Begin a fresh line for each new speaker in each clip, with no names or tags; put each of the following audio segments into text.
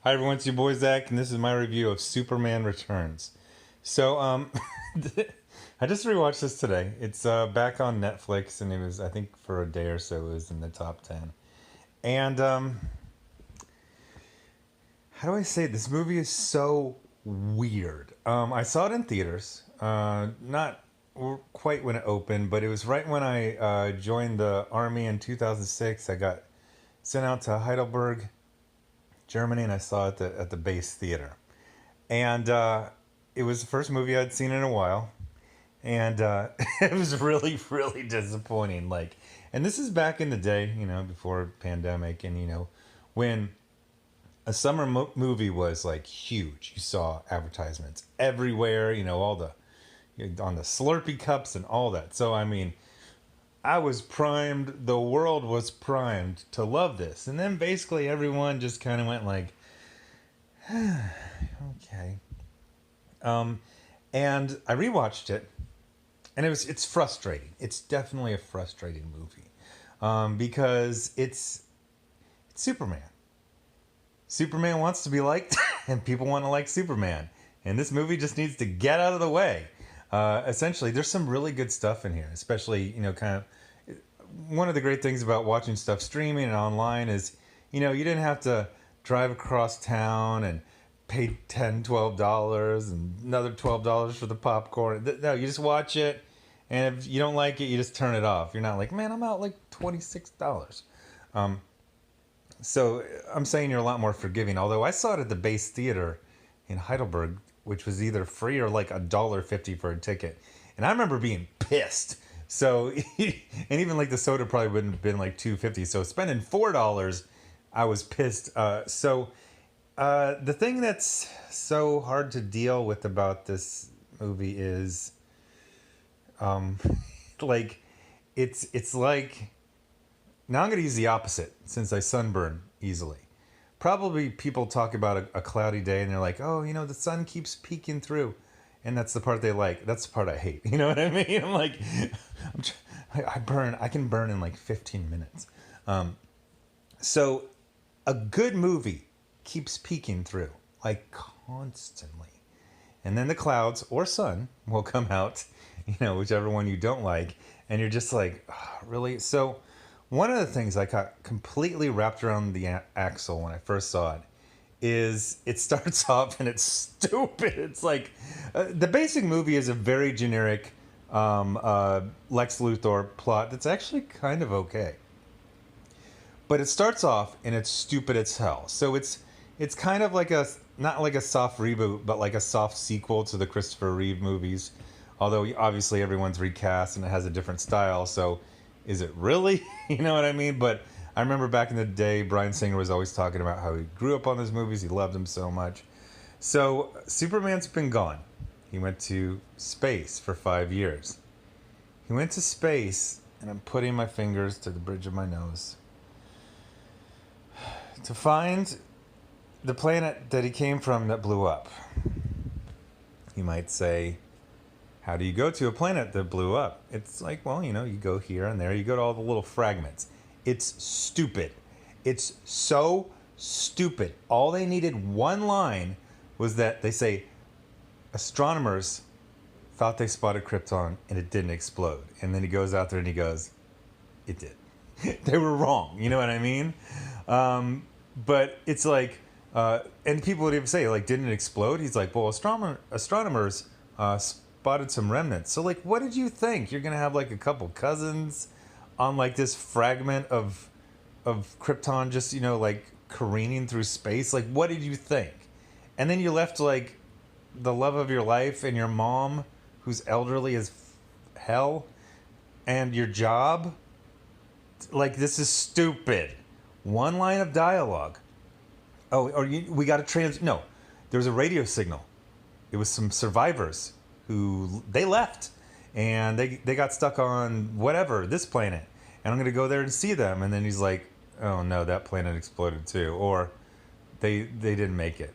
Hi everyone, it's your boy Zach, and this is my review of Superman Returns. So, I just rewatched this today. It's back on Netflix, and it was, I think, for a day or so, it was in the top 10. And, how do I say it? This movie is so weird. I saw it in theaters, not quite when it opened, but it was right when I joined the Army in 2006. I got sent out to Heidelberg, Germany, and I saw it at the base theater. And it was the first movie I'd seen in a while, and it was really, really disappointing. And this is back in the day, before pandemic, and when a summer movie was like huge. You saw advertisements everywhere, all the on the Slurpee cups and all that. So I mean, I was primed. The world was primed to love this, and then basically everyone just kind of went like, okay. And I rewatched it, and it's frustrating. It's definitely a frustrating movie, because it's Superman. Superman wants to be liked, and people want to like Superman, and this movie just needs to get out of the way. Essentially, there's some really good stuff in here, especially kind of one of the great things about watching stuff streaming and online is, you didn't have to drive across town and pay $10, $12 and another $12 for the popcorn. No, you just watch it, and if you don't like it, you just turn it off. You're not like, man, I'm out like $26. So I'm saying you're a lot more forgiving. Although I saw it at the base theater in Heidelberg, which was either free or like $1.50 for a ticket, and I remember being pissed. So, and even like the soda probably wouldn't have been like $2.50. So spending $4, I was pissed. The thing that's so hard to deal with about this movie is, like, it's like, now I'm going to use the opposite since I sunburn easily. Probably people talk about a cloudy day and they're like, oh, the sun keeps peeking through. And that's the part they like. That's the part I hate. You know what I mean? I'm like, I can burn in like 15 minutes. So a good movie keeps peeking through, like constantly. And then the clouds or sun will come out, whichever one you don't like. And you're just like, oh, really? So one of the things I got completely wrapped around the axle when I first saw it is it starts off and it's stupid. It's like the basic movie is a very generic Lex Luthor plot that's actually kind of okay. But it starts off and it's stupid as hell. So it's kind of like not like a soft reboot, but like a soft sequel to the Christopher Reeve movies. Although obviously everyone's recast and it has a different style, so is it really? You know what I mean? But I remember back in the day, Bryan Singer was always talking about how he grew up on those movies. He loved them so much. So Superman's been gone. He went to space for 5 years. He went to space, and I'm putting my fingers to the bridge of my nose, to find the planet that he came from that blew up. You might say, how do you go to a planet that blew up? It's like, well, you go here and there. You go to all the little fragments. It's stupid. It's so stupid. All they needed one line was that they say, astronomers thought they spotted Krypton and it didn't explode. And then he goes out there and he goes, it did. They were wrong. You know what I mean? But it's like, and people would even say, like, didn't it explode? He's like, well, astronomers spotted some remnants. So, like, what did you think? You're going to have, like, a couple cousins on, like, this fragment of Krypton just, like, careening through space? Like, what did you think? And then you left, like, the love of your life and your mom, who's elderly as hell, and your job. Like, this is stupid. One line of dialogue. Oh, we got to no. There was a radio signal. It was some survivors who, they left. And they got stuck on whatever, this planet. And I'm going to go there and see them. And then he's like, oh, no, that planet exploded too. Or they didn't make it,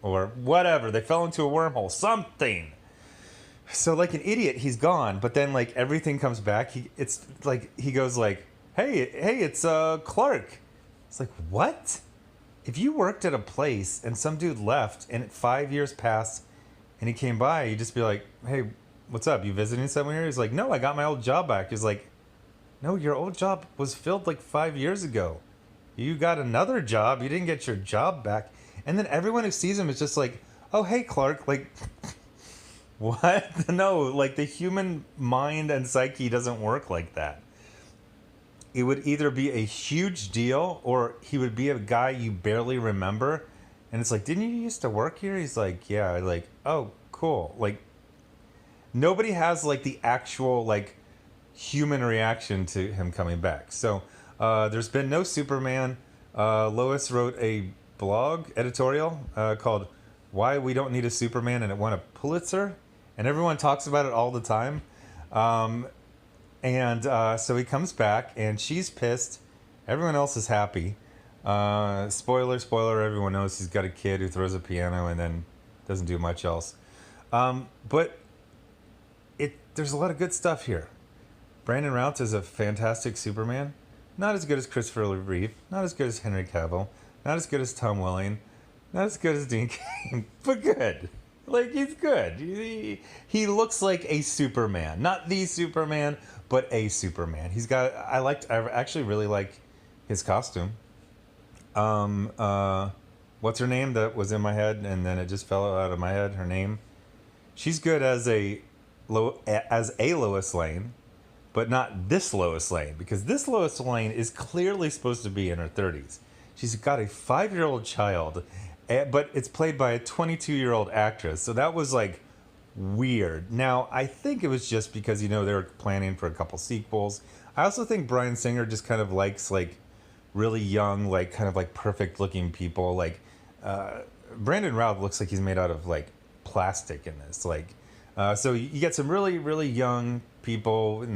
Or whatever. They fell into a wormhole. Something. So like an idiot, he's gone. But then like everything comes back. It's like he goes like, hey, it's Clark. It's like, what? if you worked at a place and some dude left and 5 years passed and he came by, you'd just be like, hey, what's up? You visiting someone here? He's like, no, I got my old job back. He's like, no, your old job was filled like 5 years ago. You got another job. You didn't get your job back. And then everyone who sees him is just like, oh, hey, Clark. Like, what? No, like the human mind and psyche doesn't work like that. It would either be a huge deal or he would be a guy you barely remember. And it's like, didn't you used to work here? He's like, yeah. Like, oh, cool. Like, nobody has like the actual like human reaction to him coming back. So there's been no Superman. Lois wrote a blog editorial called Why We Don't Need a Superman, and it won a Pulitzer. And everyone talks about it all the time. So he comes back, and she's pissed. Everyone else is happy. Spoiler, everyone knows he's got a kid who throws a piano and then doesn't do much else. But there's a lot of good stuff here. Brandon Routh is a fantastic Superman. Not as good as Christopher Reeve. Not as good as Henry Cavill. Not as good as Tom Welling. Not as good as Dean Cain. But good. Like, he's good. He looks like a Superman. Not the Superman, but a Superman. I actually really like his costume. What's her name that was in my head and then it just fell out of my head? Her name. She's good as a Lois Lane, but not this Lois Lane, because this Lois Lane is clearly supposed to be in her 30s. She's got a 5-year-old child, but it's played by a 22-year-old actress. So that was like weird. Now, I think it was just because, they were planning for a couple sequels. I also think Bryan Singer just kind of likes like really young, like kind of like perfect looking people. Like Brandon Routh looks like he's made out of like plastic in this. Like, so you get some really, really young people,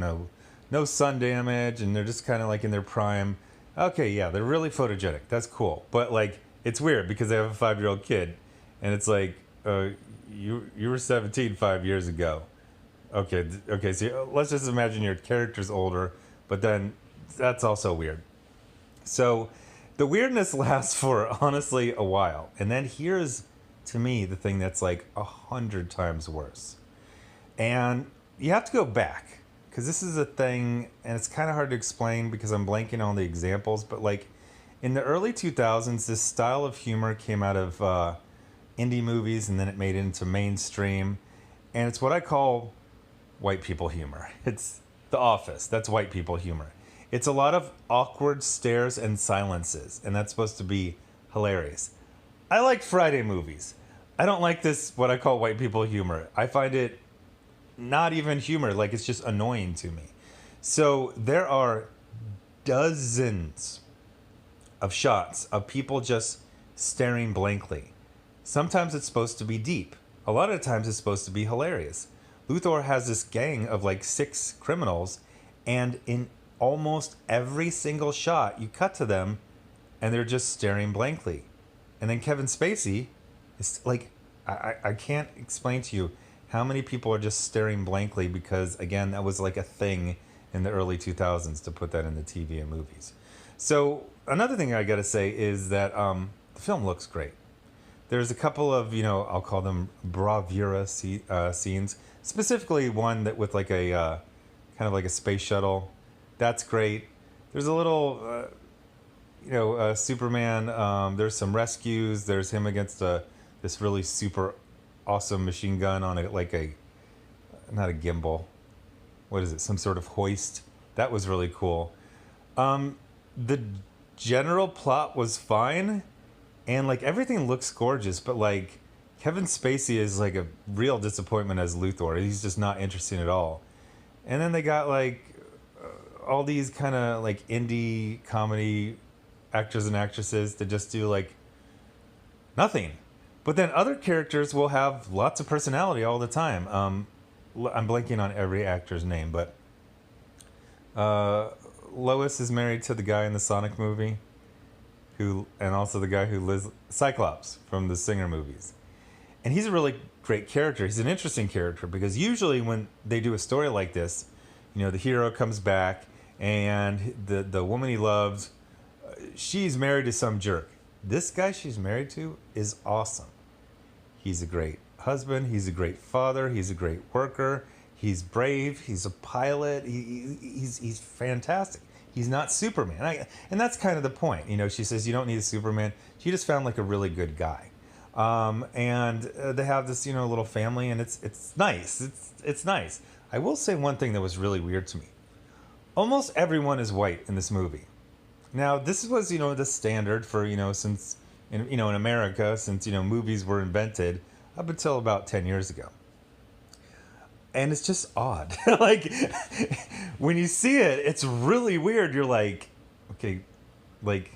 no sun damage, and they're just kind of like in their prime. Okay, yeah, they're really photogenic. That's cool. But like, it's weird because they have a 5-year-old kid, and it's like, you were 17 5 years ago. Okay, so let's just imagine your character's older, but then that's also weird. So the weirdness lasts for honestly a while, and then here's to me the thing that's like 100 times worse. And you have to go back, because this is a thing, and it's kind of hard to explain because I'm blanking on the examples, but like in the early 2000s, this style of humor came out of indie movies, and then it made it into mainstream, and it's what I call white people humor. It's The Office. That's white people humor. It's a lot of awkward stares and silences, and that's supposed to be hilarious. I like Friday movies. I don't like this, what I call white people humor. I find it not even humor, like it's just annoying to me. So there are dozens of shots of people just staring blankly. Sometimes it's supposed to be deep. A lot of times it's supposed to be hilarious. Luthor has this gang of like 6 criminals, and in almost every single shot you cut to them and they're just staring blankly. And then Kevin Spacey is like, I can't explain to you how many people are just staring blankly, because again, that was like a thing in the early 2000s to put that in the TV and movies. So another thing I gotta say is that the film looks great. There's a couple of, I'll call them bravura scenes, specifically one that with like a kind of like a space shuttle. That's great. There's a little, Superman. There's some rescues. There's him against this really super awesome machine gun on not a gimbal. What is it? Some sort of hoist. That was really cool. The general plot was fine, and like everything looks gorgeous, but like Kevin Spacey is like a real disappointment as Luthor. He's just not interesting at all. And then they got like all these kind of like indie comedy actors and actresses to just do like nothing. But then other characters will have lots of personality all the time. I'm blanking on every actor's name, but Lois is married to the guy in the Sonic movie, and also the guy who lives Cyclops from the Singer movies. And he's a really great character. He's an interesting character, because usually when they do a story like this, the hero comes back and the woman he loves, she's married to some jerk. This guy she's married to is awesome. He's a great husband. He's a great father. He's a great worker. He's brave. He's a pilot. He's fantastic. He's not Superman. And that's kind of the point. You know, she says you don't need a Superman. She just found like a really good guy. And they have this, you know, little family, and it's nice. It's nice. I will say one thing that was really weird to me. Almost everyone is white in this movie. Now, this was, you know, the standard for, you know, since, in America, since, you know, movies were invented up until about 10 years ago. And it's just odd. Like, when you see it, it's really weird. You're like, okay, like,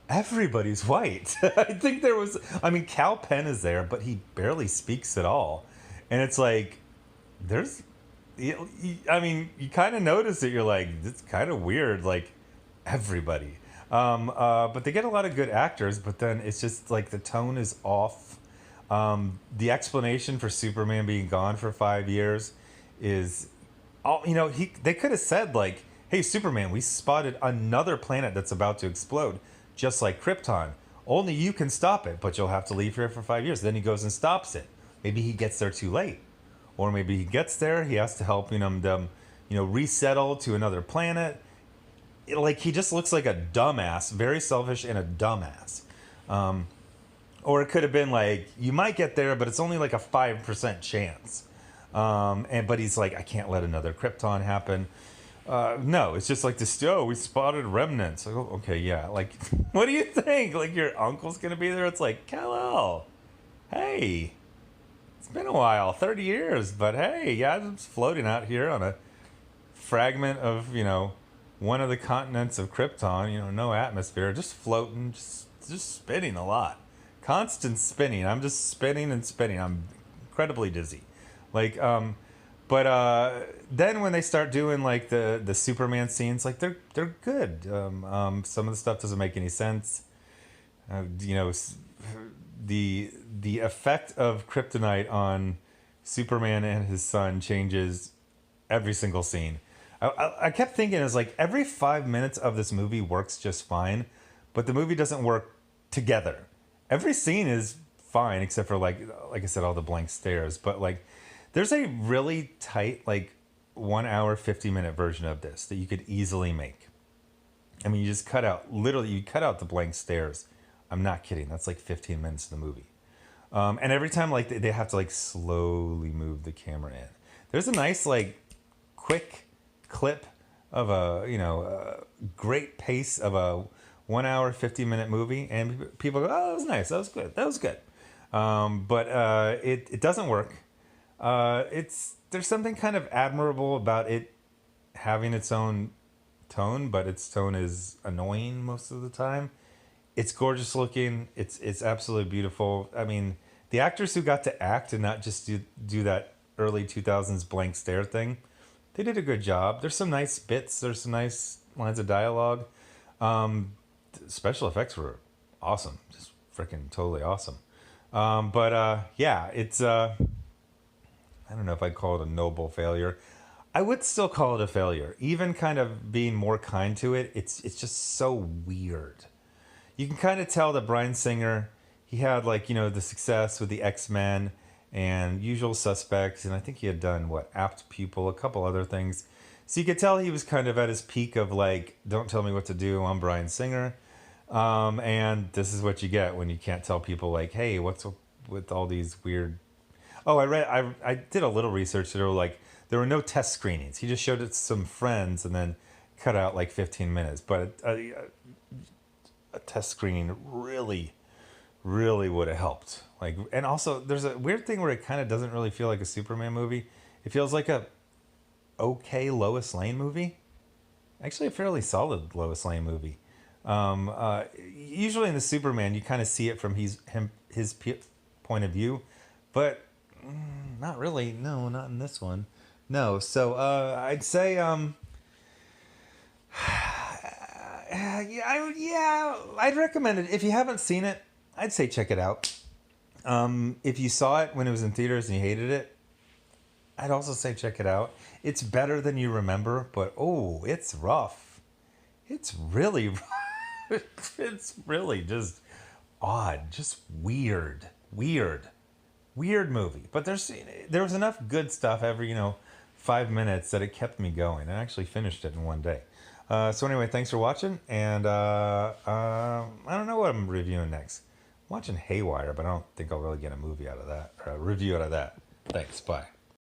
everybody's white. I think there was, I mean, Cal Penn is there, but he barely speaks at all. And it's like, I mean, you kind of notice it. You're like, it's kind of weird, like, everybody. But they get a lot of good actors, but then it's just like the tone is off. The explanation for Superman being gone for 5 years is, you know, they could have said like, hey, Superman, we spotted another planet that's about to explode, just like Krypton. Only you can stop it, but you'll have to leave here for 5 years. Then he goes and stops it. Maybe he gets there too late. Or maybe he gets there, he has to help, you know, them, you know, resettle to another planet. Like, he just looks like a dumbass, very selfish and a dumbass. Or it could have been like, you might get there, but it's only like a 5% chance. But he's like, I can't let another Krypton happen. No, it's just like this, we spotted remnants. Like, oh, okay, yeah. Like, what do you think? Like, your uncle's going to be there? It's like, Kal-El, hey, it's been a while, 30 years, but hey, yeah, I'm just floating out here on a fragment of, you know, one of the continents of Krypton, you know, no atmosphere, just floating, just spinning a lot. Constant spinning. I'm just spinning and spinning. I'm incredibly dizzy. Like, but then when they start doing like the Superman scenes, like they're good. Some of the stuff doesn't make any sense. You know, the effect of kryptonite on Superman and his son changes every single scene. I kept thinking, it's like every 5 minutes of this movie works just fine, but the movie doesn't work together. Every scene is fine except for like I said, all the blank stares. But like, there's a really tight like 1 hour 50-minute version of this that you could easily make. I mean, you cut out the blank stares. I'm not kidding. That's like 15 minutes of the movie. And every time like they have to like slowly move the camera in. There's a nice like quick clip of a great pace of a 1 hour 50-minute movie, and people go, oh, that was nice, that was good. But it doesn't work. There's something kind of admirable about it having its own tone, but its tone is annoying most of the time. It's gorgeous looking. It's absolutely beautiful. I mean, the actors who got to act and not just do that early 2000s blank stare thing, they did a good job. There's some nice bits. There's some nice lines of dialogue. Special effects were awesome. Just freaking totally awesome. Yeah, it's... I don't know if I'd call it a noble failure. I would still call it a failure. Even kind of being more kind to it, it's just so weird. You can kind of tell that Bryan Singer, he had like, you know, the success with the X-Men and Usual Suspects, and I think he had done, Apt Pupil, a couple other things. So you could tell he was kind of at his peak of like, don't tell me what to do, I'm Bryan Singer. And this is what you get when you can't tell people like, hey, what's up with all these weird... Oh, I did a little research. There were no test screenings. He just showed it to some friends and then cut out like 15 minutes. But a test screening really, really would have helped. Like, and also there's a weird thing where it kind of doesn't really feel like a Superman movie. It feels like a okay Lois Lane movie. Actually, a fairly solid Lois Lane movie. Usually in the Superman, you kind of see it from his point of view, but not really. No, not in this one. No. So I'd say I'd recommend it. If you haven't seen it, I'd say check it out. If you saw it when it was in theaters and you hated it, I'd also say check it out. It's better than you remember, but it's rough. It's really rough. It's really just odd, just weird, weird movie. But there was enough good stuff every 5 minutes that it kept me going. I actually finished it in one day. So anyway, thanks for watching, and I don't know what I'm reviewing next. I'm watching Haywire, but I don't think I'll really get a movie out of that or a review out of that. Thanks. Bye.